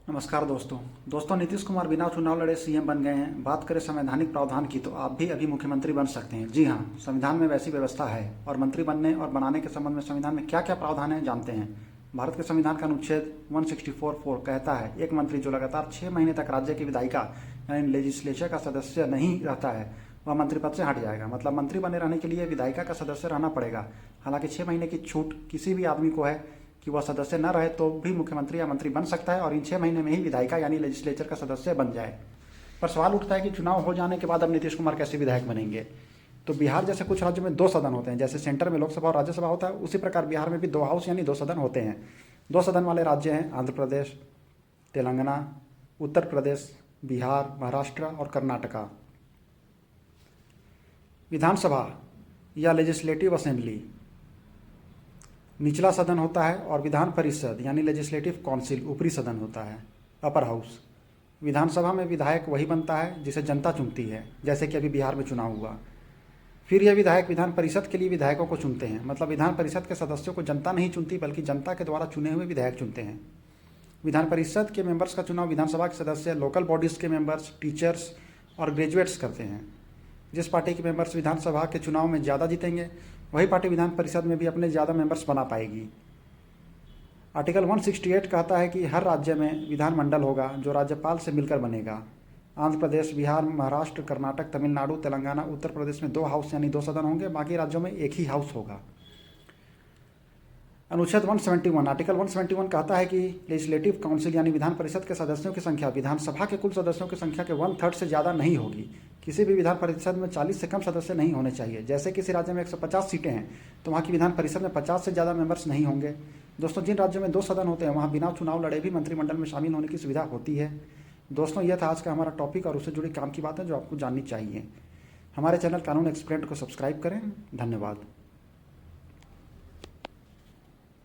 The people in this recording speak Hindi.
नमस्कार दोस्तों नीतीश कुमार बिना चुनाव लड़े सीएम बन गए हैं। बात करें संवैधानिक प्रावधान की तो आप भी अभी मुख्यमंत्री बन सकते हैं। जी हाँ, संविधान में वैसी व्यवस्था है और मंत्री बनने और बनाने के संबंध में संविधान में क्या क्या प्रावधान है जानते हैं। भारत के संविधान का अनुच्छेद 164(4) कहता है, एक मंत्री जो लगातार 6 महीने तक राज्य की विधायिका यानी लेजिस्लेचर का सदस्य नहीं रहता है वह मंत्री पद से हट जाएगा। मतलब मंत्री बने रहने के लिए विधायिका का सदस्य रहना पड़ेगा। हालांकि 6 महीने की छूट किसी भी आदमी को है कि वह सदस्य न रहे तो भी मुख्यमंत्री या मंत्री बन सकता है और इन 6 महीने में ही विधायिका यानी लेजिस्लेचर का सदस्य बन जाए। पर सवाल उठता है कि चुनाव हो जाने के बाद अब नीतीश कुमार कैसे विधायक बनेंगे। तो बिहार जैसे कुछ राज्यों में 2 सदन होते हैं, जैसे सेंटर में लोकसभा और राज्यसभा होता है, उसी प्रकार बिहार में भी 2 हाउस यानी 2 सदन होते हैं। 2 सदन वाले राज्य हैं आंध्र प्रदेश, तेलंगाना, उत्तर प्रदेश, बिहार, महाराष्ट्र और कर्नाटका। विधानसभा या लेजिस्लेटिव असेंबली निचला सदन होता है और विधान परिषद यानी लेजिस्लेटिव काउंसिल ऊपरी सदन होता है, अपर हाउस। विधानसभा में विधायक वही बनता है जिसे जनता चुनती है, जैसे कि अभी बिहार में चुनाव हुआ। फिर यह विधायक विधान परिषद के लिए विधायकों को चुनते हैं। मतलब विधान परिषद के सदस्यों को जनता नहीं चुनती बल्कि जनता के द्वारा चुने हुए विधायक चुनते हैं। विधान परिषद के मेंबर्स का चुनाव विधानसभा के सदस्य, लोकल बॉडीज़ के मेंबर्स, टीचर्स और ग्रेजुएट्स करते हैं। जिस पार्टी के मेंबर्स विधानसभा के चुनाव में ज़्यादा जीतेंगे वही पार्टी विधान परिषद में भी अपने ज़्यादा मेंबर्स बना पाएगी। आर्टिकल 168 कहता है कि हर राज्य में विधानमंडल होगा जो राज्यपाल से मिलकर बनेगा। आंध्र प्रदेश, बिहार, महाराष्ट्र, कर्नाटक, तमिलनाडु, तेलंगाना, उत्तर प्रदेश में 2 हाउस यानी 2 सदन होंगे, बाकी राज्यों में एक ही हाउस होगा। अनुच्छेद 171 आर्टिकल 171 कहता है कि लेजिस्लेटिव काउंसिल यानी विधान परिषद के सदस्यों की संख्या विधानसभा के कुल सदस्यों की संख्या के 1/3 से ज़्यादा नहीं होगी। किसी भी विधान परिषद में 40 से कम सदस्य नहीं होने चाहिए। जैसे किसी राज्य में 150 सीटें हैं तो वहाँ की विधान परिषद में 50 से ज़्यादा मेंबर्स नहीं होंगे। दोस्तों, जिन राज्यों में 2 सदन होते हैं वहाँ बिना चुनाव लड़े भी मंत्रिमंडल में शामिल होने की सुविधा होती है। दोस्तों, यह था आज का हमारा टॉपिक और उससे जुड़ी काम की बातें जो आपको जाननी चाहिए। हमारे चैनल कानून एक्सप्लेन्ड को सब्सक्राइब करें। धन्यवाद।